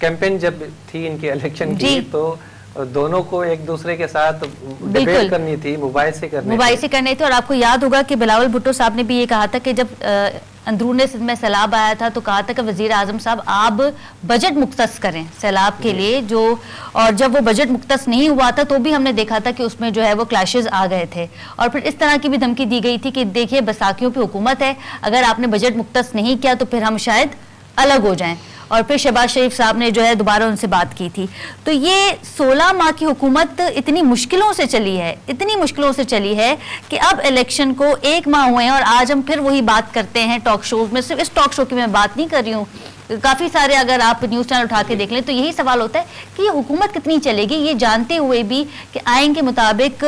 कैंपेन जब थी इनके इलेक्शन की तो दोनों को एक दूसरे के साथ डिबेट करनी थी, मुबाहिसे करने थे। और आपको याद होगा कि बिलावल भुट्टो साहब ने भी ये कहा था कि जब अंदरूने सिंध में सैलाब आया था तो कहा था कि वजीर आजम साहब आप बजट मुख्तस करें सैलाब के लिए, जो और जब वो बजट मुख्तस नहीं हुआ था तो भी हमने देखा था कि उसमें जो है वो क्लैशेस आ गए थे। और फिर इस तरह की भी धमकी दी गई थी कि देखिए बैसाखियों पे हुकूमत है, अगर आपने बजट मुख्तस नहीं किया तो फिर हम शायद अलग हो जाएं। और फिर शहबाज शरीफ साहब ने जो है दोबारा उनसे बात की थी। तो ये 16 माह की हुकूमत इतनी मुश्किलों से चली है, इतनी मुश्किलों से चली है कि अब इलेक्शन को 1 माह हुए हैं और आज हम फिर वही बात करते हैं टॉक शोज में। सिर्फ इस टॉक शो की मैं बात नहीं कर रही हूँ, काफ़ी सारे अगर आप न्यूज़ चैनल उठा के देख लें तो यही सवाल होता है कि ये हुकूमत कितनी चलेगी, ये जानते हुए भी कि आइन के मुताबिक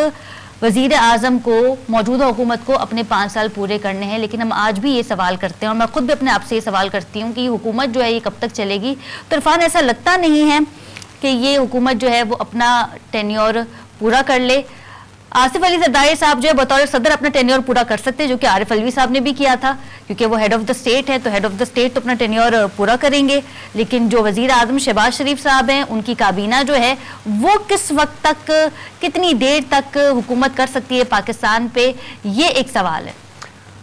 वज़ीर आज़म को, मौजूदा हुकूमत को अपने 5 साल पूरे करने हैं। लेकिन हम आज भी ये सवाल करते हैं और मैं खुद भी अपने आप से ये सवाल करती हूँ कि ये हुकूमत जो है ये कब तक चलेगी। तो इरफान ऐसा लगता नहीं है कि ये हुकूमत जो है वो अपना टेन्योर पूरा कर ले। आसिफ अली जरदारी साहब जो है बतौर सदर अपना टेन्योर पूरा कर सकते हैं, जो कि आरिफ अलवी साहब ने भी किया था, क्योंकि वो हेड ऑफ द स्टेट है, तो हेड ऑफ द स्टेट तो अपना टेन्योर पूरा करेंगे। लेकिन जो वजीर आजम शहबाज शरीफ साहब हैं, उनकी काबीना जो है वो किस वक्त तक, कितनी देर तक हुकूमत कर सकती है पाकिस्तान पे, ये एक सवाल है।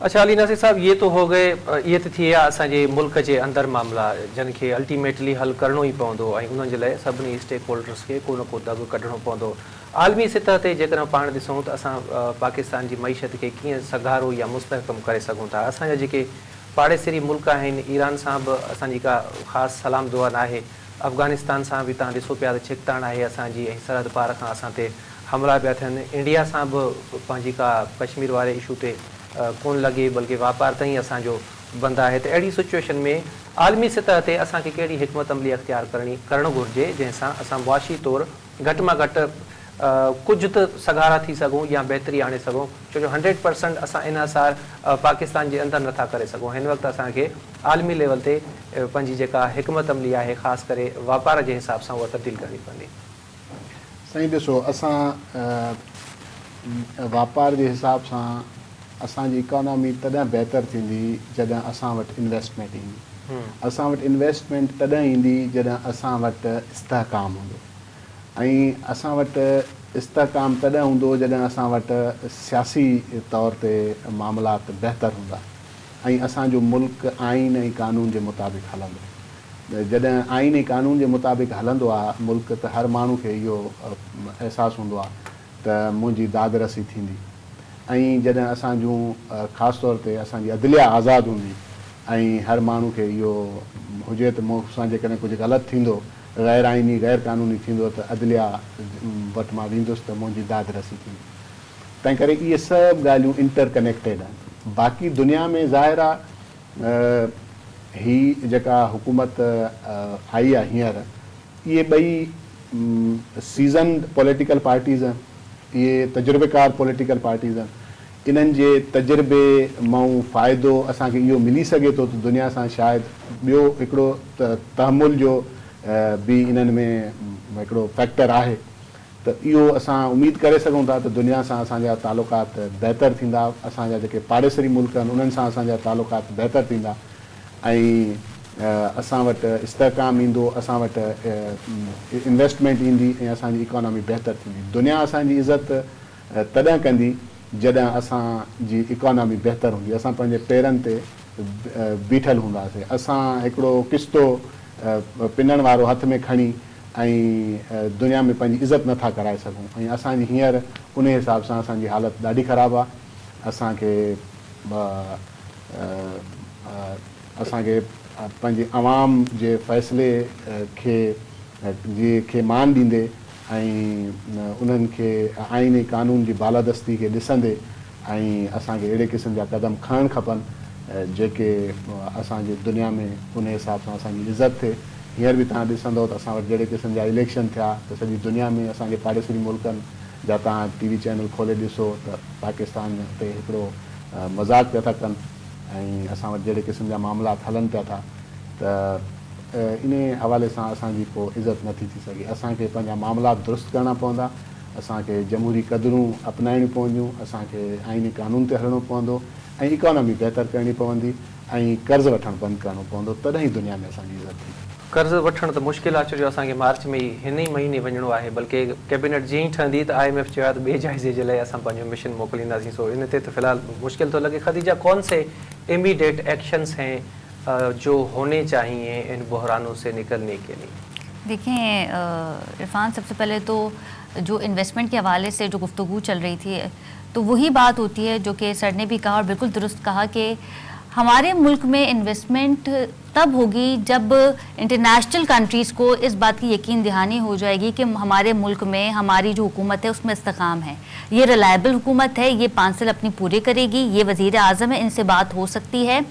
अच्छा अली नासिर साहब, ये तो हो गए, ये तो थी असांजे मुल्क के अंदर मामला जिन खे अल्टीमेटली हल करणो ही पवंदो ऐं उन्हनि जे लाइ सभिनी स्टेक होल्डर्स खे को न को दग कढणो पवंदो। आलमी सतह ते जेकर पाण ॾिसूं त असां पाकिस्तान जी मईशत खे कीअं सघारो या मुस्तहकम करे सघूं था। असांजा जेके पाड़ेसरी मुल्क आहिनि, ईरान सां बि असांजी का ख़ासि सलाम दुआ न आहे, अफ़गानिस्तान सां बि तव्हां ॾिसो पिया त छिकताण आहे असांजी, ऐं सरहद पार खां असां ते हमला पिया थियनि। इंडिया सां बि पंहिंजी का कश्मीर वारे इशू ते कोन लॻे, बल्कि वापार ताईं असांजो बंदि आहे। त अहिड़ी सिचुएशन में आलमी सतह ते असांखे कहिड़ी हिकमत अमली अख़्तियार करणु घुरिजे जंहिंसां असां मुआशी तौरु घटि मां घटि कुझु त सघारा थी सघूं या बहितरी आणे सघूं, छो जो 100% असां इनसार पाकिस्तान जे अंदरि नथा करे सघूं। हिन वक़्तु असांखे आलमी लेवल ते पंहिंजी जेका हिकमत अमली आहे, ख़ासि करे वापार जे हिसाब सां उहा तब्दील करणी पवंदी। साईं ॾिसो, असां वापार जे हिसाब सां असांजी इकोनॉमी तॾहिं बहितर थींदी जॾहिं असां वटि इन्वेस्टमेंट ईंदी। असां वटि इन्वेस्टमेंट तॾहिं ईंदी जॾहिं असां वटि इस्तेहकाम हूंदो, ऐं असां वटि इस्तेहकाम तॾहिं हूंदो जॾहिं असां वटि सियासी तौर ते मामलात बहितर हूंदा ऐं असांजो मुल्क आइन ऐं कानून जे मुताबिक़ हलंदो। जॾहिं आइन ऐं कानून जे मुताबिक़ हलंदो आहे मुल्क, त हर माण्हू खे इहो अहसासु हूंदो आहे त मुंहिंजी दादरसी थींदी। ऐं जॾहिं असांजूं ख़ासि तौर ते असांजी अदलिया आज़ादु हूंदी ऐं हर माण्हू खे इहो हुजे त मूंसां जेकॾहिं कुझु ग़लति थींदो, गैर आइनी गैर कानूनी थींदो, त अदलिया वटि मां वेंदुसि त मुंहिंजी दादरसी थींदी। तंहिं करे इहे सभु ॻाल्हियूं इंटरकनेक्टेड आहिनि। बाक़ी दुनिया में ज़ाहिर आहे ही जेका हुकूमत आई आहे हींअर, इहे ॿई सीज़न पॉलिटिकल पार्टीज़ आहिनि, इहे तजुर्बेकार पॉलिटिकल पार्टीज़ आहिनि। इन्हनि जे तजुर्बे मां फ़ाइदो असांखे इहो मिली सघे थो त दुनिया सां शायदि ॿियो हिकिड़ो तहमुल जो बि इन्हनि में हिकिड़ो फैक्टर आहे, त इहो असां उमेद करे सघूं था त दुनिया सां असांजा तालुकात बहितर थींदा, असांजा जेके पाड़ेसरी मुल्क आहिनि उन्हनि सां असांजा तालुकात बहितर थींदा ऐं असां वटि इस्तेहकाम ईंदो, असां वटि इन्वेस्टमेंट ईंदी ऐं असांजी इकोनॉमी बहितर थींदी। दुनिया असांजी इज़त तॾहिं कंदी जॾहिं असांजी इकोनॉमी बहितर हूंदी, असां पंहिंजे पेरनि ते बीठल हूंदासीं। असां हिकिड़ो किस्तो पिनण वारो हथ में खणी ऐं दुनिया में पंहिंजी इज़त नथा कराए सघूं, ऐं असांजी हींअर उन हिसाब सां असांजी हालत ॾाढी ख़राबु आहे। असांखे पंहिंजे अवाम जे फ़ैसिले खे मान ॾींदे ऐं उन्हनि खे आईनी कानून जी बालादस्ती खे ॾिसंदे ऐं असांखे अहिड़े क़िस्म जा क़दम खणणु खपनि जेके असांजे दुनिया में उन हिसाब सां असांजी इज़त थिए। हींअर बि तव्हां ॾिसंदव त असां वटि जहिड़े क़िस्म जा इलेक्शन थिया त सॼी दुनिया में असांजे पाड़ेसरी मुल्कनि जा तव्हां TV चैनल खोले ॾिसो त पाकिस्तान ते हिकिड़ो मज़ाक़ पिया था कनि ऐं असां वटि जहिड़े क़िस्म जा मामलात हलनि पिया था, त इन हवाले सां असांजी को इज़त नथी थी सघे। असांखे पंहिंजा मामलात दुरुस्त करणा पवंदा, असांखे जमहूरी क़दरूं अपनाइणियूं पवंदियूं, असांखे आईनी कानून ते हलणो पवंदो ऐं इकोनॉमी बहितर करणी पवंदी ऐं कर्ज़ु वठणु बंदि करणो पवंदो, तॾहिं ई दुनिया में असांजी इज़त थींदी। कर्ज़ वठणु त मुश्किल आहे, छो जो असांखे मार्च में ई हिन ई महीने वञिणो आहे, बल्कि कैबिनेट जीअं ई ठहंदी त IMF चयो आहे त ॿिए जाइज़े जे लाइ असां पंहिंजो मिशन मोकिलींदासीं। सो इन ते त फ़िलहाल मुश्किल थो लॻे। खदीजा, कौन से इमीडिएट एक्शंस हैं जो होने चाहिए इन बहरानों से निकलने के लिए? देखिए इरफान, सबसे पहले तो जो इन्वेस्टमेंट के हवाले से जो गुफ्तगू चल रही थी, तो वही बात होती है जो कि सर ने भी कहा और बिल्कुल दुरुस्त कहा कि हमारे मुल्क में इन्वेस्टमेंट तब होगी जब इंटरनेशनल कंट्रीज़ को इस बात की यकीन दहानी हो जाएगी कि हमारे मुल्क में हमारी जो हुकूमत है उसमें इस्तेकाम है, ये रिलायबल हुकूमत है, ये 5 साल अपनी पूरे करेगी, ये वज़ीर आज़म है, इनसे बात हो सकती है,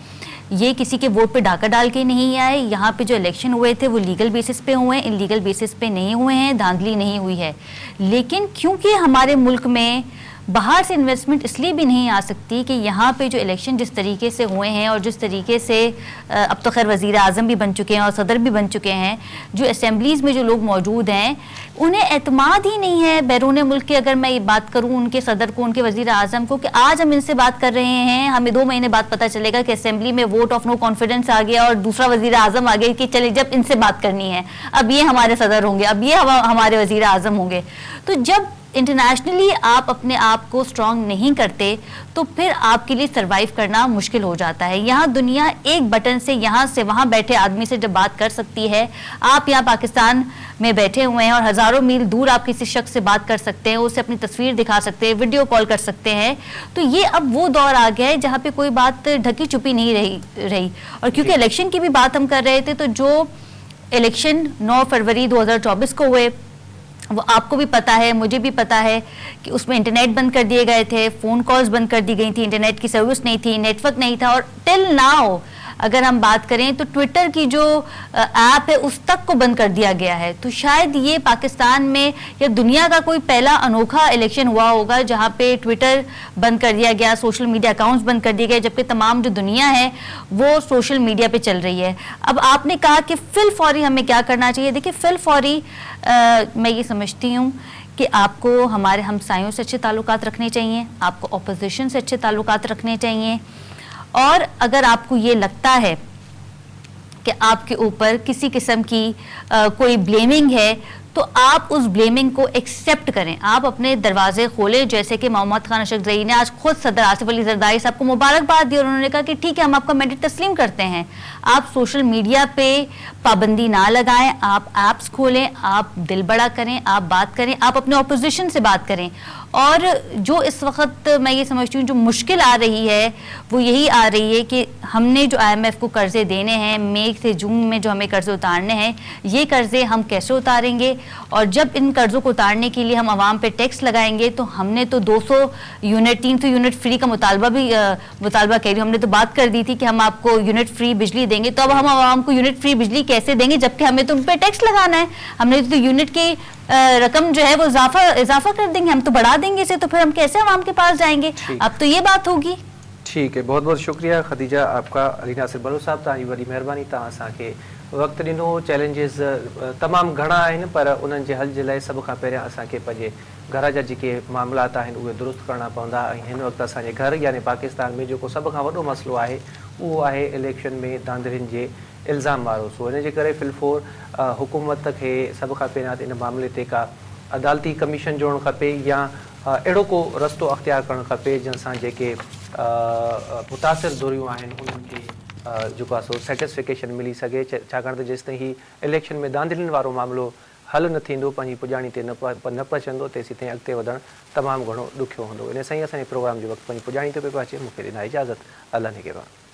ये किसी के वोट पे डाका डाल के नहीं आए, यहाँ पे जो इलेक्शन हुए थे वो लीगल बेसिस पे हुए हैं, इलीगल बेसिस पे नहीं हुए हैं, धांधली नहीं हुई है। लेकिन क्योंकि हमारे मुल्क में बाहर से इन्वेस्टमेंट इसलिए भी नहीं आ सकती कि यहाँ पे जो इलेक्शन जिस तरीके से हुए हैं और जिस तरीके से अब तो खैर वज़ीर आज़म भी बन चुके हैं और सदर भी बन चुके हैं, जो असेंबलीज़ में जो लोग मौजूद हैं उन्हें एतमाद ही नहीं है बैरून मुल्क के। अगर मैं ये बात करूँ उनके सदर को, उनके वज़ीर आज़म को, कि आज हम इनसे बात कर रहे हैं, हमें 2 महीने बाद पता चलेगा कि असेंबली में वोट ऑफ नो कॉन्फिडेंस आ गया और दूसरा वज़ीर आज़म आ गया कि चले जब इनसे बात करनी है, अब ये हमारे सदर होंगे, अब ये हमारे वज़ीर आज़म होंगे। तो जब इंटरनेशनली आप अपने आप को स्ट्रॉन्ग नहीं करते तो फिर आपके लिए सरवाइव करना मुश्किल हो जाता है। यहाँ दुनिया एक बटन से यहाँ से वहाँ बैठे आदमी से जब बात कर सकती है, आप यहाँ पाकिस्तान में बैठे हुए हैं और हज़ारों मील दूर आप किसी शख्स से बात कर सकते हैं, उसे अपनी तस्वीर दिखा सकते हैं, वीडियो कॉल कर सकते हैं। तो ये अब वो दौर आ गया है जहाँ पे कोई बात ढकी छुपी नहीं रही। और क्योंकि इलेक्शन की भी बात हम कर रहे थे, तो जो इलेक्शन 9 फरवरी 2024 को हुए वो आपको भी पता है, मुझे भी पता है कि उसमें इंटरनेट बंद कर दिए गए थे, फ़ोन कॉल्स बंद कर दी गई थी, इंटरनेट की सर्विस नहीं थी, नेटवर्क नहीं था, और टिल नाउ अगर हम बात करें तो ट्विटर की जो ऐप है उस तक को बंद कर दिया गया है। तो शायद ये पाकिस्तान में या दुनिया का कोई पहला अनोखा इलेक्शन हुआ होगा जहाँ पे ट्विटर बंद कर दिया गया, सोशल मीडिया अकाउंट्स बंद कर दिए गए, जबकि तमाम जो दुनिया है वो सोशल मीडिया पे चल रही है। अब आपने कहा कि फिल फौरी हमें क्या करना चाहिए। देखिए, फिल फौरी मैं ये समझती हूँ कि आपको हमारे हमसायों से अच्छे ताल्लुकात रखने चाहिए, आपको अपोजिशन से अच्छे ताल्लुकात रखने चाहिए, और अगर आपको ये लगता है कि आपके ऊपर किसी किस्म की कोई ब्लेमिंग है तो आप उस ब्लेमिंग को एक्सेप्ट करें, आप अपने दरवाजे खोलें। जैसे कि मोहम्मद खान अशरफ ने आज खुद सदर आसिफ अली जरदारी साहब को मुबारकबाद दी और उन्होंने कहा कि ठीक है, हम आपका मैंडेट तस्लीम करते हैं। आप सोशल मीडिया पे पाबंदी ना लगाएं, आप ऐप्स खोलें, आप दिल बड़ा करें, आप बात करें, आप अपने ऑपोजिशन से बात करें। और जो इस वक्त मैं ये समझती हूँ जो मुश्किल आ रही है वो यही आ रही है कि हमने जो IMF को कर्जे देने हैं, मई से जून में जो हमें कर्जे उतारने हैं, ये कर्जे हम कैसे उतारेंगे? और जब इन कर्जों को उतारने के लिए हम आवाम पे टैक्स लगाएंगे तो हमने तो 200 यूनिट 300 यूनिट फ्री का मुतालबा कह रही हूँ, हमने तो बात कर दी थी कि हम आपको यूनिट फ्री बिजली देंगे, तो अब हम आवाम को यूनिट फ्री बिजली कैसे देंगे जबकि हमें तो उन पर टैक्स लगाना है? हमने तो यूनिट की रकम जो है वो इजाफा कर देंगे, हम तो बढ़ा देंगे इसे, तो फिर हम कैसे आवाम के पास जाएंगे? अब तो ये बात होगी। ठीक है, बहुत बहुत शुक्रिया खदीजा आपका। अली नासिर बलो साहब, तव्हांजी वॾी महिरबानी, तव्हां असांखे वक़्तु ॾिनो। चैलेंजिस तमामु घणा आहिनि, पर उन्हनि जे हल जे लाइ सभ खां पहिरियां असांखे पंहिंजे घर जा जेके मामलात आहिनि उहे दुरुस्त करणा पवंदा। ऐं हिन वक़्तु असांजे घर यानी पाकिस्तान में जेको सभ खां वॾो मसइलो आहे उहो आहे इलेक्शन में धांधलियुनि जे इल्ज़ाम वारो। सो हिन जे करे फिलफोर हुकूमत खे सभ खां पहिरियां इन मामले ते का अदालती कमीशन जोड़णु खपे या अहिड़ो को रस्तो अख़्तियार करणु खपे जंहिंसां जेके मुतासिर धुरियूं आहिनि उन्हनि खे जेको आहे सो सेटिस्फिकेशन मिली सघे। छाकाणि त जेसिताईं ही इलेक्शन में धांधलियुनि वारो मामिलो हल न थींदो, पंहिंजी पुॼाणी ते न पहुचंदो, तेसिताईं अॻिते वधणु तमामु घणो ॾुखियो हूंदो। इन सां ई असांजे प्रोग्राम जो वक़्तु पंहिंजी पुॼाणी ते पियो अचे। मूंखे ॾिना इजाज़त। अल्लाह निगहबान।